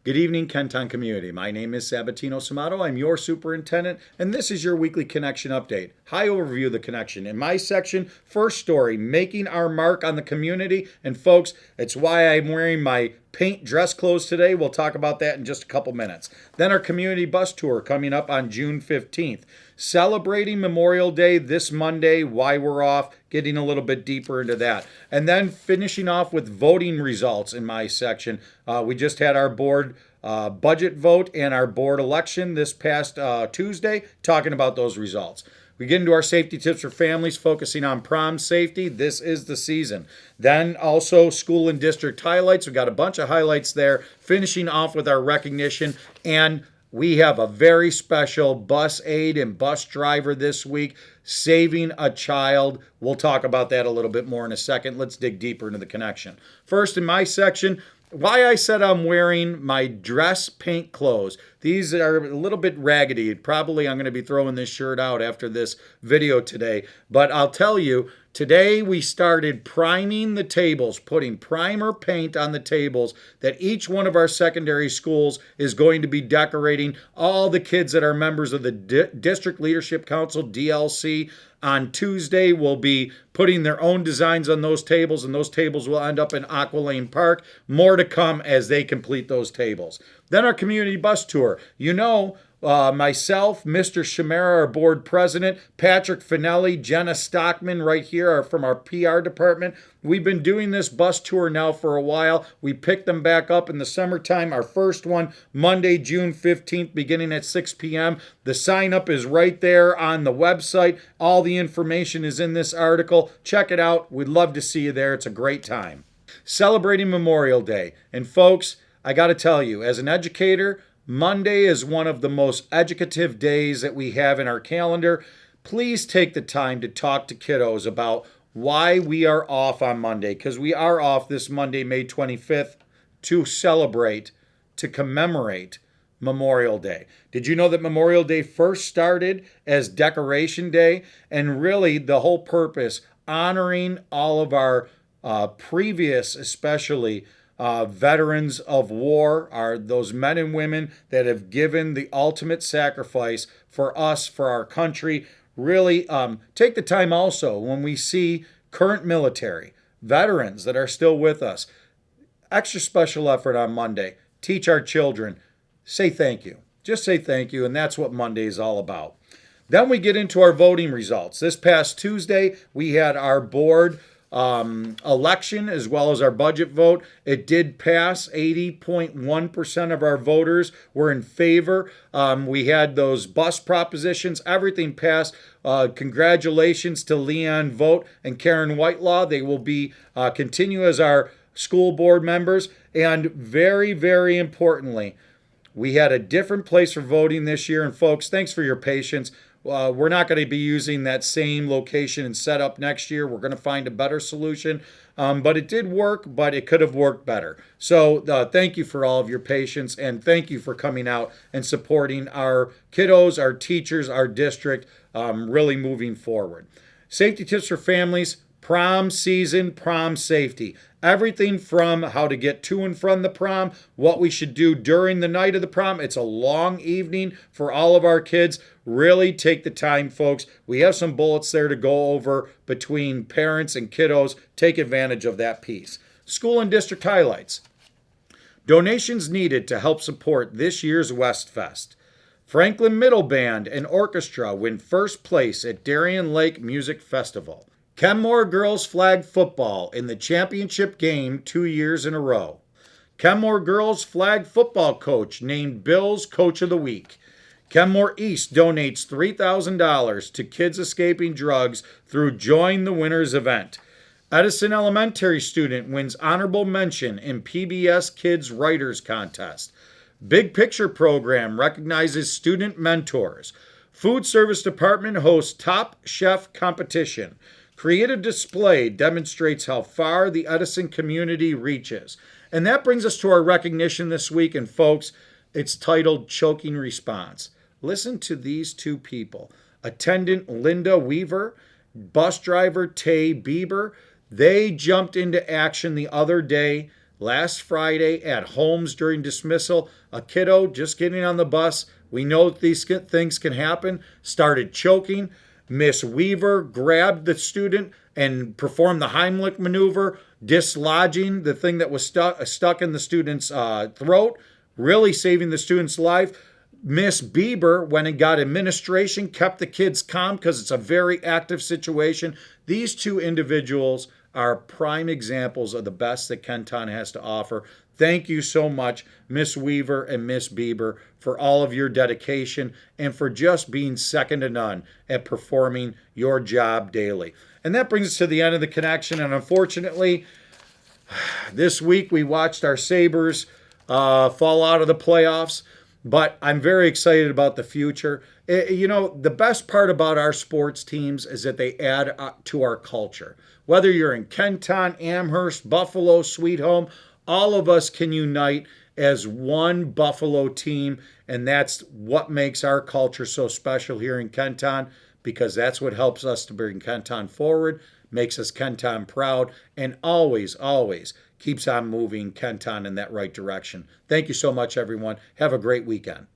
Good evening, Kenton community. My name is Sabatino Samato. I'm your superintendent, and this is your weekly connection update. High overview of the connection. In my section, first story, making our mark on the community. And folks, it's why I'm wearing my paint dress clothes today. We'll talk about that in just a couple minutes. Then our community bus tour coming up on June 15th. Celebrating Memorial Day this Monday, why we're off, getting a little bit deeper into that. And then finishing off with voting results in my section. We just had our board budget vote and our board election this past Tuesday, talking about those results. We get into our safety tips for families, focusing on prom safety. This is the season. Then also school and district highlights. We've got a bunch of highlights there, finishing off with our recognition. And we have a very special bus aide and bus driver this week, saving a child. We'll talk about that a little bit more in a second. Let's dig deeper into the connection. First, in my section, why I said I'm wearing my dress paint clothes. These are a little bit raggedy. Probably I'm going to be throwing this shirt out after this video today. But I'll tell you, today we started priming the tables, putting primer paint on the tables that each one of our secondary schools is going to be decorating. All the kids that are members of the District Leadership Council, DLC, on Tuesday will be putting their own designs on those tables, and those tables will end up in Aqua Lane Park. More to come as they complete those tables. Then our community bus tour. Myself, Mr. Shamara, our board president, Patrick Finelli, Jenna Stockman right here are from our PR department. We've been doing this bus tour now for a while. We picked them back up in the summertime. Our first one, Monday, June 15th, beginning at 6 p.m. The sign up is right there on the website. All the information is in this article. Check it out. We'd love to see you there. It's a great time. Celebrating Memorial Day. And folks, I got to tell you, as an educator, Monday is one of the most educative days that we have in our calendar. Please take the time to talk to kiddos about why we are off on Monday, because we are off this Monday, May 25th, to celebrate, to commemorate Memorial Day. Did you know that Memorial Day first started as Decoration Day? And really the whole purpose, honoring all of our previous, especially veterans of war, are those men and women that have given the ultimate sacrifice for us, for our country. Really take the time also when we see current military, veterans that are still with us. Extra special effort on Monday. Teach our children. Say thank you. Just say thank you, and that's what Monday is all about. Then we get into our voting results. This past Tuesday, we had our board election as well as our budget vote. It did pass. 80.1% of our voters were in favor. We had those bus propositions. Everything passed. Congratulations to Leon Vogt and Karen Whitelaw. They will be continue as our school board members. And very, very importantly, we had a different place for voting this year. And folks, thanks for your patience. We're not going to be using that same location and setup next year. We're going to find a better solution. But it did work, but it could have worked better. So thank you for all of your patience, and thank you for coming out and supporting our kiddos, our teachers, our district, really moving forward. Safety tips for families. Prom season, prom safety. Everything from how to get to and from the prom, what we should do during the night of the prom. It's a long evening for all of our kids. Really take the time, folks. We have some bullets there to go over between parents and kiddos. Take advantage of that piece. School and district highlights. Donations needed to help support this year's West Fest. Franklin Middle Band and Orchestra win first place at Darien Lake Music Festival. Kenmore girls flag football in the championship game 2 years in a row. Kenmore girls flag football coach named Bill's Coach of the Week. Kenmore East donates $3,000 to kids escaping drugs through Join the Winners event. Edison Elementary student wins honorable mention in PBS Kids Writers Contest. Big Picture program recognizes student mentors. Food Service Department hosts Top Chef competition. Creative display demonstrates how far the Edison community reaches. And that brings us to our recognition this week. And folks, it's titled Choking Response. Listen to these two people. Attendant Linda Weaver, bus driver Tay Bieber. They jumped into action the other day last Friday at Holmes during dismissal. A kiddo just getting on the bus. We know that these things can happen. Started choking. Miss Weaver grabbed the student and performed the Heimlich maneuver, dislodging the thing that was stuck in the student's throat, really saving the student's life. Miss Bieber went and got administration, kept the kids calm because it's a very active situation. These two individuals are prime examples of the best that Kenton has to offer. Thank you so much, Miss Weaver and Miss Bieber, for all of your dedication and for just being second to none at performing your job daily. And that brings us to the end of the connection. And unfortunately, this week we watched our Sabres fall out of the playoffs. But I'm very excited about the future. The best part about our sports teams is that they add to our culture. Whether you're in Kenton, Amherst, Buffalo, Sweet Home, all of us can unite as one Buffalo team, and that's what makes our culture so special here in Kenton, because that's what helps us to bring Kenton forward, makes us Kenton proud, and always, always keeps on moving Kenton in that right direction. Thank you so much, everyone. Have a great weekend.